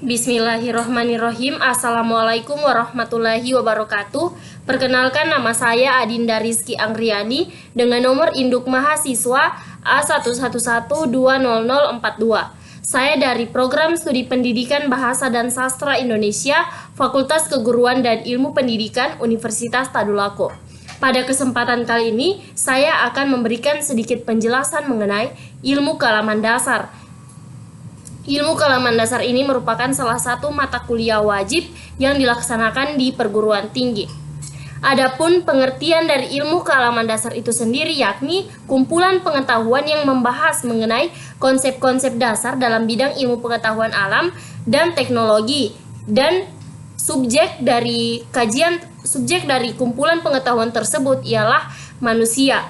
Bismillahirrohmanirrohim. Assalamualaikum warahmatullahi wabarakatuh. Perkenalkan, nama saya Adinda Rizky Anggriani dengan nomor induk mahasiswa A11120042. Saya dari Program Studi Pendidikan Bahasa dan Sastra Indonesia, Fakultas Keguruan dan Ilmu Pendidikan, Universitas Tadulako. Pada kesempatan kali ini, saya akan memberikan sedikit penjelasan mengenai ilmu kealaman dasar. Ilmu kealaman dasar ini merupakan salah satu mata kuliah wajib yang dilaksanakan di perguruan tinggi. Adapun pengertian dari ilmu kealaman dasar itu sendiri yakni kumpulan pengetahuan yang membahas mengenai konsep-konsep dasar dalam bidang ilmu pengetahuan alam dan teknologi, dan subjek dari kumpulan pengetahuan tersebut ialah manusia.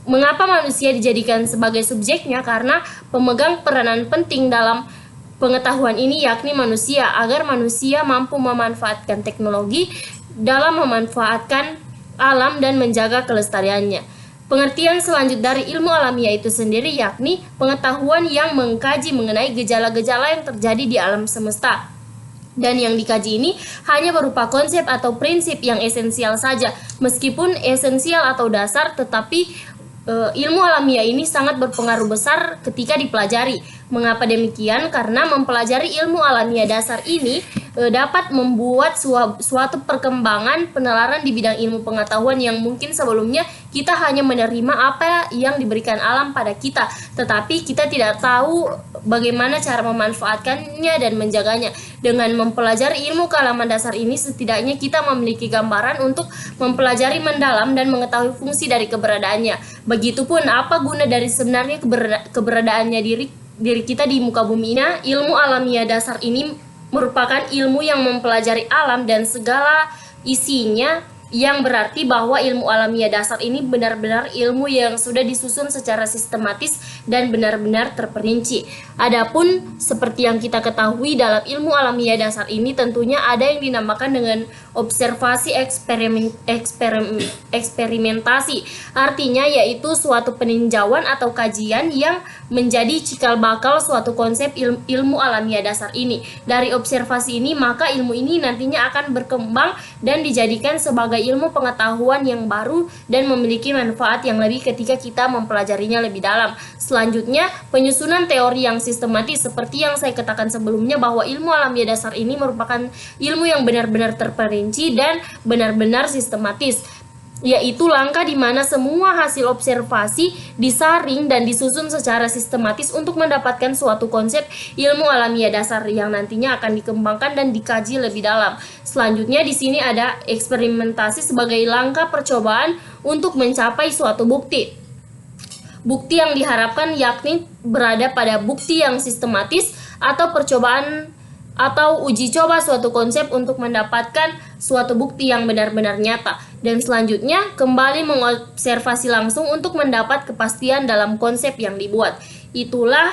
Mengapa manusia dijadikan sebagai subjeknya? Karena pemegang peranan penting dalam pengetahuan ini yakni manusia, agar manusia mampu memanfaatkan teknologi dalam memanfaatkan alam dan menjaga kelestariannya. Pengertian selanjut dari ilmu alamiah itu sendiri yakni pengetahuan yang mengkaji mengenai gejala-gejala yang terjadi di alam semesta. Dan yang dikaji ini hanya berupa konsep atau prinsip yang esensial saja. Meskipun esensial atau dasar, tetapi ilmu alamiah ini sangat berpengaruh besar ketika dipelajari. Mengapa demikian? Karena mempelajari ilmu alamiah dasar ini dapat membuat suatu perkembangan penalaran di bidang ilmu pengetahuan yang mungkin sebelumnya kita hanya menerima apa yang diberikan alam pada kita, tetapi kita tidak tahu bagaimana cara memanfaatkannya dan menjaganya. Dengan mempelajari ilmu kealaman dasar ini, setidaknya kita memiliki gambaran untuk mempelajari mendalam dan mengetahui fungsi dari keberadaannya. Begitupun apa guna dari sebenarnya keberadaannya diri kita di muka bumi ini. Ilmu alamiah dasar ini merupakan ilmu yang mempelajari alam dan segala isinya, yang berarti bahwa ilmu alamiah dasar ini benar-benar ilmu yang sudah disusun secara sistematis dan benar-benar terperinci. Adapun seperti yang kita ketahui, dalam ilmu alamiah dasar ini tentunya ada yang dinamakan dengan observasi eksperimentasi. Artinya yaitu suatu peninjauan atau kajian yang menjadi cikal bakal suatu konsep ilmu alamiah dasar ini. Dari observasi ini, maka ilmu ini nantinya akan berkembang dan dijadikan sebagai ilmu pengetahuan yang baru dan memiliki manfaat yang lebih ketika kita mempelajarinya lebih dalam. Selanjutnya, penyusunan teori yang sistematis. Seperti yang saya katakan sebelumnya, bahwa ilmu alamiah dasar ini merupakan ilmu yang benar-benar terperinci dan benar-benar sistematis, yaitu langkah di mana semua hasil observasi disaring dan disusun secara sistematis untuk mendapatkan suatu konsep ilmu alamiah dasar yang nantinya akan dikembangkan dan dikaji lebih dalam. Selanjutnya di sini ada eksperimentasi sebagai langkah percobaan untuk mencapai suatu bukti. Bukti yang diharapkan yakni berada pada bukti yang sistematis atau percobaan atau uji coba suatu konsep untuk mendapatkan suatu bukti yang benar-benar nyata. Dan selanjutnya kembali mengobservasi langsung untuk mendapat kepastian dalam konsep yang dibuat. Itulah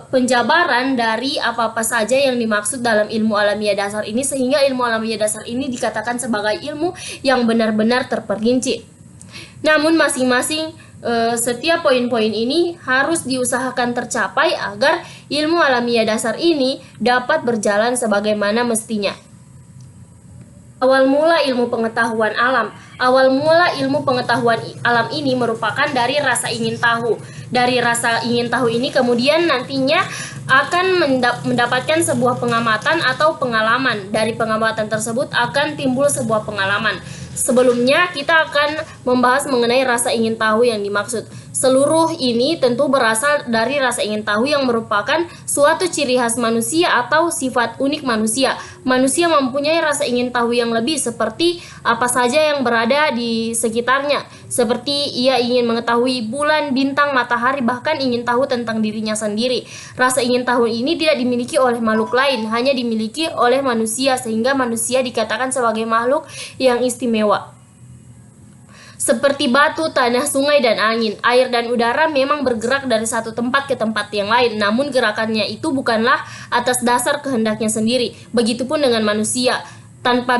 penjabaran dari apa-apa saja yang dimaksud dalam ilmu alamiah dasar ini, sehingga ilmu alamiah dasar ini dikatakan sebagai ilmu yang benar-benar terperinci. Namun masing-masing setiap poin-poin ini harus diusahakan tercapai agar ilmu alamiah dasar ini dapat berjalan sebagaimana mestinya. Awal mula ilmu pengetahuan alam. Awal mula ilmu pengetahuan alam ini merupakan dari rasa ingin tahu. Dari rasa ingin tahu ini kemudian nantinya akan mendapatkan sebuah pengamatan atau pengalaman. Dari pengamatan tersebut akan timbul sebuah pengalaman. Sebelumnya kita akan membahas mengenai rasa ingin tahu yang dimaksud. Seluruh ini tentu berasal dari rasa ingin tahu yang merupakan suatu ciri khas manusia atau sifat unik manusia. Manusia mempunyai rasa ingin tahu yang lebih seperti apa saja yang berada di sekitarnya. Seperti ia ingin mengetahui bulan, bintang, matahari, bahkan ingin tahu tentang dirinya sendiri. Rasa ingin tahu ini tidak dimiliki oleh makhluk lain, hanya dimiliki oleh manusia, sehingga manusia dikatakan sebagai makhluk yang istimewa. Seperti batu, tanah, sungai, dan angin, air dan udara memang bergerak dari satu tempat ke tempat yang lain, namun gerakannya itu bukanlah atas dasar kehendaknya sendiri. Begitupun dengan manusia. Tanpa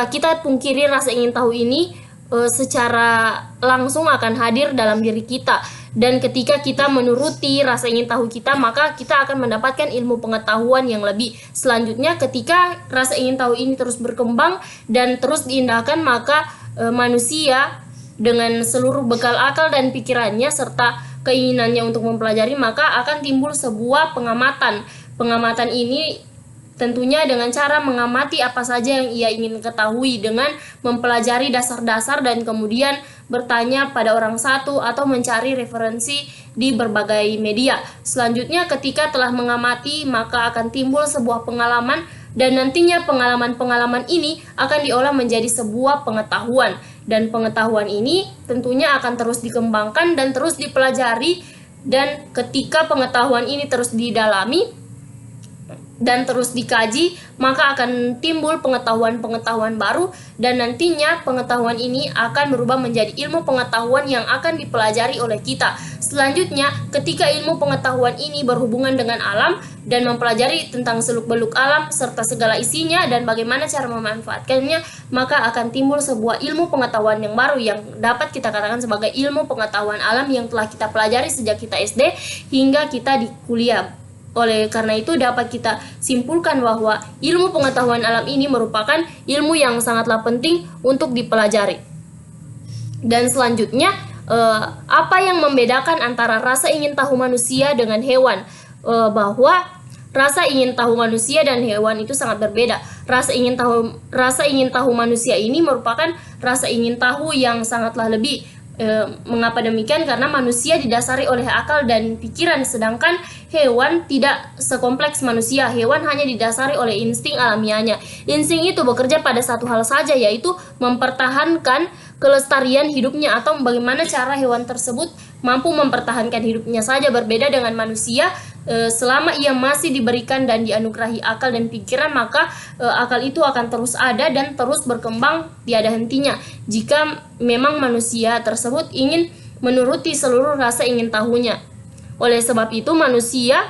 kita pungkiri, rasa ingin tahu ini secara langsung akan hadir dalam diri kita. Dan ketika kita menuruti rasa ingin tahu kita, maka kita akan mendapatkan ilmu pengetahuan yang lebih. Selanjutnya, ketika rasa ingin tahu ini terus berkembang dan terus diindahkan, maka manusia dengan seluruh bekal akal dan pikirannya serta keinginannya untuk mempelajari, maka akan timbul sebuah pengamatan. Pengamatan ini tentunya dengan cara mengamati apa saja yang ia ingin ketahui dengan mempelajari dasar-dasar dan kemudian bertanya pada orang satu atau mencari referensi di berbagai media. Selanjutnya, ketika telah mengamati, maka akan timbul sebuah pengalaman dan nantinya pengalaman-pengalaman ini akan diolah menjadi sebuah pengetahuan. Dan pengetahuan ini tentunya akan terus dikembangkan dan terus dipelajari, dan ketika pengetahuan ini terus didalami dan terus dikaji, maka akan timbul pengetahuan-pengetahuan baru dan nantinya pengetahuan ini akan berubah menjadi ilmu pengetahuan yang akan dipelajari oleh kita. Selanjutnya, ketika ilmu pengetahuan ini berhubungan dengan alam dan mempelajari tentang seluk-beluk alam serta segala isinya dan bagaimana cara memanfaatkannya, maka akan timbul sebuah ilmu pengetahuan yang baru yang dapat kita katakan sebagai ilmu pengetahuan alam yang telah kita pelajari sejak kita SD hingga kita di kuliah. Oleh karena itu dapat kita simpulkan bahwa ilmu pengetahuan alam ini merupakan ilmu yang sangatlah penting untuk dipelajari. Dan selanjutnya, apa yang membedakan antara rasa ingin tahu manusia dengan hewan? Bahwa rasa ingin tahu manusia dan hewan itu sangat berbeda. Rasa ingin tahu manusia ini merupakan rasa ingin tahu yang sangatlah lebih. Mengapa demikian? Karena manusia didasari oleh akal dan pikiran, sedangkan hewan tidak sekompleks manusia. Hewan hanya didasari oleh insting alamiahnya. Insting itu bekerja pada satu hal saja, yaitu mempertahankan kelestarian hidupnya atau bagaimana cara hewan tersebut mampu mempertahankan hidupnya saja. Berbeda dengan manusia, selama ia masih diberikan dan dianugerahi akal dan pikiran, maka akal itu akan terus ada dan terus berkembang tiada hentinya. Jika memang manusia tersebut ingin menuruti seluruh rasa ingin tahunya. Oleh sebab itu, manusia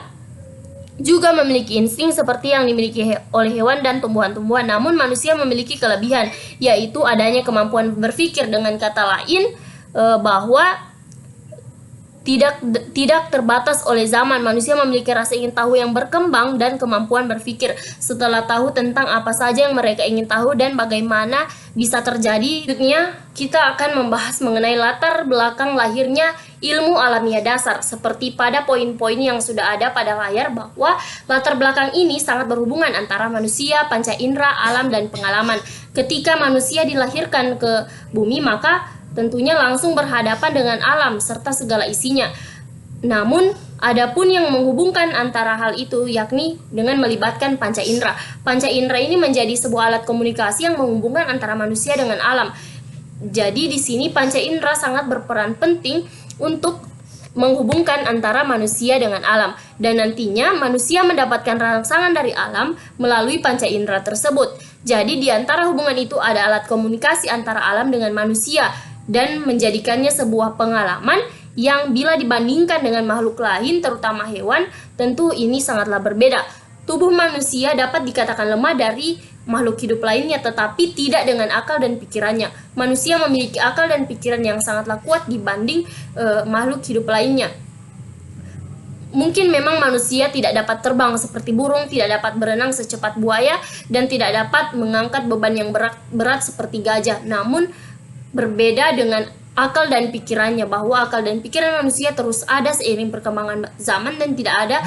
juga memiliki insting seperti yang dimiliki oleh hewan dan tumbuhan-tumbuhan. Namun manusia memiliki kelebihan, yaitu adanya kemampuan berpikir. Dengan kata lain, bahwa tidak terbatas oleh zaman. Manusia memiliki rasa ingin tahu yang berkembang dan kemampuan berpikir. Setelah tahu tentang apa saja yang mereka ingin tahu dan bagaimana bisa terjadi, selanjutnya kita akan membahas mengenai latar belakang lahirnya ilmu alamiah dasar. Seperti pada poin-poin yang sudah ada pada layar, bahwa latar belakang ini sangat berhubungan antara manusia, panca indera, alam, dan pengalaman. Ketika manusia dilahirkan ke bumi, maka tentunya langsung berhadapan dengan alam serta segala isinya. Namun, adapun yang menghubungkan antara hal itu yakni dengan melibatkan panca indera. Panca indera ini menjadi sebuah alat komunikasi yang menghubungkan antara manusia dengan alam. Jadi di sini panca indera sangat berperan penting untuk menghubungkan antara manusia dengan alam, dan nantinya manusia mendapatkan rangsangan dari alam melalui panca indera tersebut. Jadi di antara hubungan itu ada alat komunikasi antara alam dengan manusia dan menjadikannya sebuah pengalaman yang bila dibandingkan dengan makhluk lain, terutama hewan, tentu ini sangatlah berbeda. Tubuh manusia dapat dikatakan lemah dari makhluk hidup lainnya, tetapi tidak dengan akal dan pikirannya. Manusia memiliki akal dan pikiran yang sangatlah kuat dibanding makhluk hidup lainnya. Mungkin memang manusia tidak dapat terbang seperti burung, tidak dapat berenang secepat buaya, dan tidak dapat mengangkat beban yang berat seperti gajah. Namun berbeda dengan akal dan pikirannya, bahwa akal dan pikiran manusia terus ada seiring perkembangan zaman dan tidak ada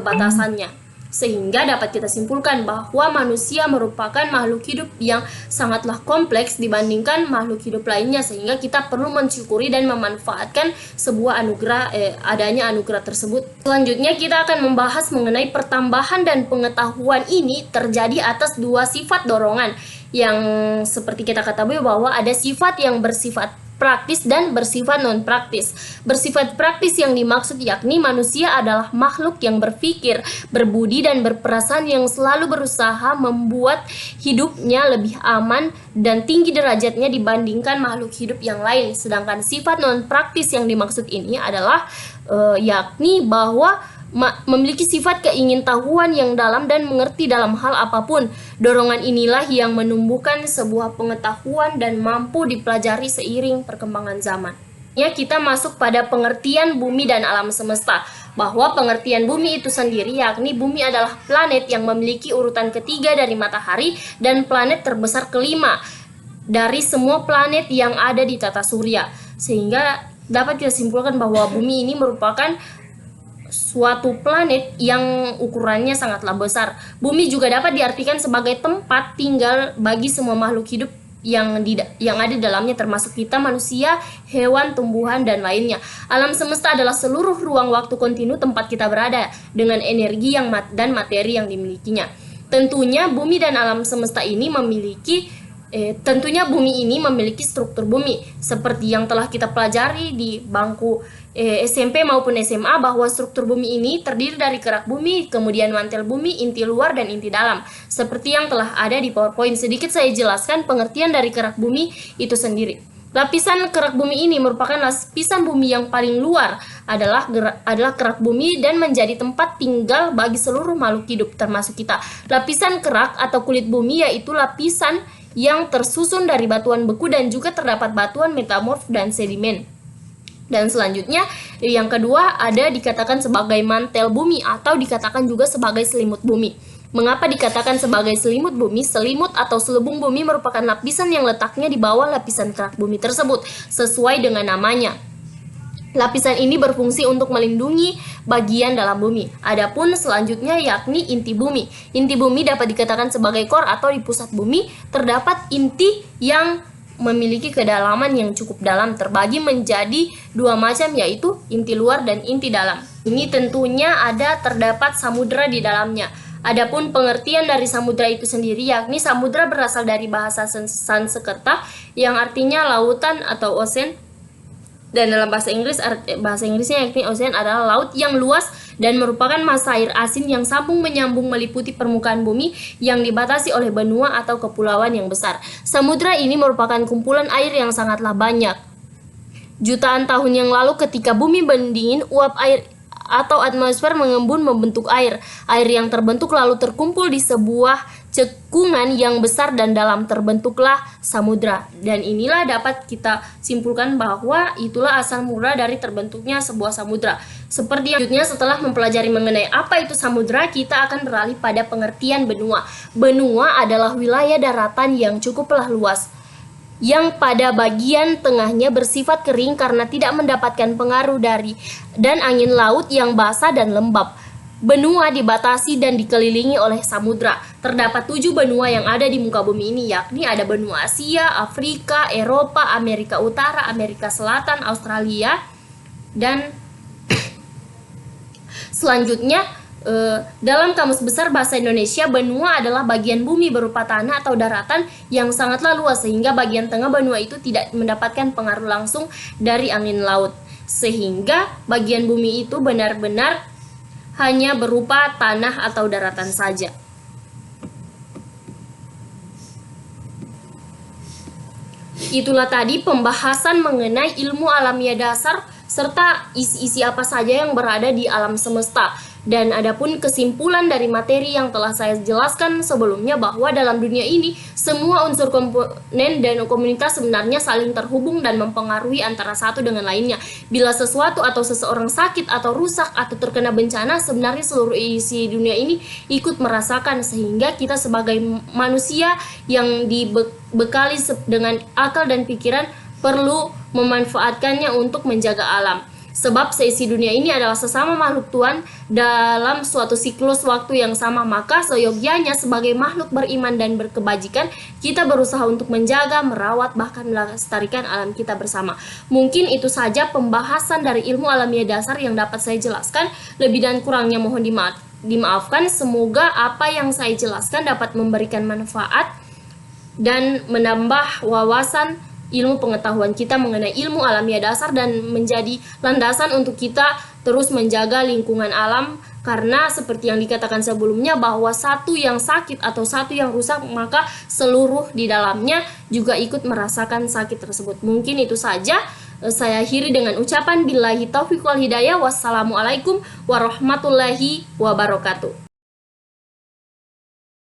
batasannya. Sehingga dapat kita simpulkan bahwa manusia merupakan makhluk hidup yang sangatlah kompleks dibandingkan makhluk hidup lainnya, sehingga kita perlu mensyukuri dan memanfaatkan sebuah anugerah, adanya anugerah tersebut. Selanjutnya kita akan membahas mengenai pertambahan dan pengetahuan ini terjadi atas dua sifat dorongan, yang seperti kita ketahui bahwa ada sifat yang bersifat praktis dan bersifat non-praktis. Bersifat praktis yang dimaksud yakni manusia adalah makhluk yang berpikir, berbudi, dan berperasaan yang selalu berusaha membuat hidupnya lebih aman dan tinggi derajatnya dibandingkan makhluk hidup yang lain. Sedangkan sifat non-praktis yang dimaksud ini adalah yakni bahwa memiliki sifat keingintahuan yang dalam dan mengerti dalam hal apapun. Dorongan inilah yang menumbuhkan sebuah pengetahuan dan mampu dipelajari seiring perkembangan zaman. Ya, kita masuk pada pengertian bumi dan alam semesta, bahwa pengertian bumi itu sendiri yakni bumi adalah planet yang memiliki urutan ketiga dari matahari dan planet terbesar kelima dari semua planet yang ada di tata surya, sehingga dapat kita simpulkan bahwa bumi ini merupakan suatu planet yang ukurannya sangatlah besar. Bumi juga dapat diartikan sebagai tempat tinggal bagi semua makhluk hidup yang ada di dalamnya, termasuk kita manusia, hewan, tumbuhan, dan lainnya. Alam semesta adalah seluruh ruang waktu kontinu tempat kita berada dengan energi dan materi yang dimilikinya. Tentunya bumi dan alam semesta ini memiliki struktur bumi seperti yang telah kita pelajari di bangku SMP maupun SMA, bahwa struktur bumi ini terdiri dari kerak bumi, kemudian mantel bumi, inti luar, dan inti dalam, seperti yang telah ada di PowerPoint. Sedikit saya jelaskan pengertian dari kerak bumi itu sendiri. Lapisan kerak bumi ini merupakan lapisan bumi yang paling luar, adalah kerak bumi dan menjadi tempat tinggal bagi seluruh makhluk hidup termasuk kita. Lapisan kerak atau kulit bumi yaitu lapisan yang tersusun dari batuan beku dan juga terdapat batuan metamorf dan sedimen. Dan selanjutnya yang kedua ada dikatakan sebagai mantel bumi atau dikatakan juga sebagai selimut bumi. Mengapa dikatakan sebagai selimut bumi? Selimut atau selubung bumi merupakan lapisan yang letaknya di bawah lapisan kerak bumi tersebut sesuai dengan namanya. Lapisan ini berfungsi untuk melindungi bagian dalam bumi. Adapun selanjutnya yakni inti bumi. Inti bumi dapat dikatakan sebagai core atau di pusat bumi terdapat inti yang memiliki kedalaman yang cukup dalam, terbagi menjadi dua macam yaitu inti luar dan inti dalam. Ini tentunya terdapat samudra di dalamnya. Adapun pengertian dari samudra itu sendiri yakni samudra berasal dari bahasa Sanskerta yang artinya lautan atau ocean, dan dalam bahasa Inggrisnya yakni ocean adalah laut yang luas dan merupakan massa air asin yang sambung menyambung meliputi permukaan bumi yang dibatasi oleh benua atau kepulauan yang besar. Samudra ini merupakan kumpulan air yang sangatlah banyak. Jutaan tahun yang lalu ketika bumi mendingin, uap air atau atmosfer mengembun membentuk air. Air yang terbentuk lalu terkumpul di sebuah cekungan yang besar dan dalam, terbentuklah samudra. Dan inilah dapat kita simpulkan bahwa itulah asal mula dari terbentuknya sebuah samudra. Seperti yang selanjutnya, setelah mempelajari mengenai apa itu samudra, kita akan beralih pada pengertian benua. Benua adalah wilayah daratan yang cukuplah luas, yang pada bagian tengahnya bersifat kering karena tidak mendapatkan pengaruh dan angin laut yang basah dan lembab. Benua dibatasi dan dikelilingi oleh samudra. Terdapat 7 benua yang ada di muka bumi ini, yakni ada benua Asia, Afrika, Eropa, Amerika Utara, Amerika Selatan, Australia, dan selanjutnya dalam Kamus Besar Bahasa Indonesia, benua adalah bagian bumi berupa tanah atau daratan yang sangatlah luas sehingga bagian tengah benua itu tidak mendapatkan pengaruh langsung dari angin laut, sehingga bagian bumi itu benar-benar hanya berupa tanah atau daratan saja. Itulah tadi pembahasan mengenai ilmu alamiah dasar serta isi-isi apa saja yang berada di alam semesta. Dan adapun kesimpulan dari materi yang telah saya jelaskan sebelumnya, bahwa dalam dunia ini semua unsur komponen dan komunitas sebenarnya saling terhubung dan mempengaruhi antara satu dengan lainnya. Bila sesuatu atau seseorang sakit atau rusak atau terkena bencana, sebenarnya seluruh isi dunia ini ikut merasakan, sehingga kita sebagai manusia yang dibekali dengan akal dan pikiran perlu memanfaatkannya untuk menjaga alam. Sebab seisi dunia ini adalah sesama makhluk Tuhan dalam suatu siklus waktu yang sama, maka seyogyanya sebagai makhluk beriman dan berkebajikan, kita berusaha untuk menjaga, merawat, bahkan melestarikan alam kita bersama. Mungkin itu saja pembahasan dari ilmu alamiah dasar yang dapat saya jelaskan. Lebih dan kurangnya mohon dimaafkan. Semoga apa yang saya jelaskan dapat memberikan manfaat dan menambah wawasan ilmu pengetahuan kita mengenai ilmu alamiah dasar dan menjadi landasan untuk kita terus menjaga lingkungan alam, karena seperti yang dikatakan sebelumnya bahwa satu yang sakit atau satu yang rusak maka seluruh di dalamnya juga ikut merasakan sakit tersebut. Mungkin itu saja, saya akhiri dengan ucapan billahi taufiq wal hidayah. Wassalamualaikum warahmatullahi wabarakatuh.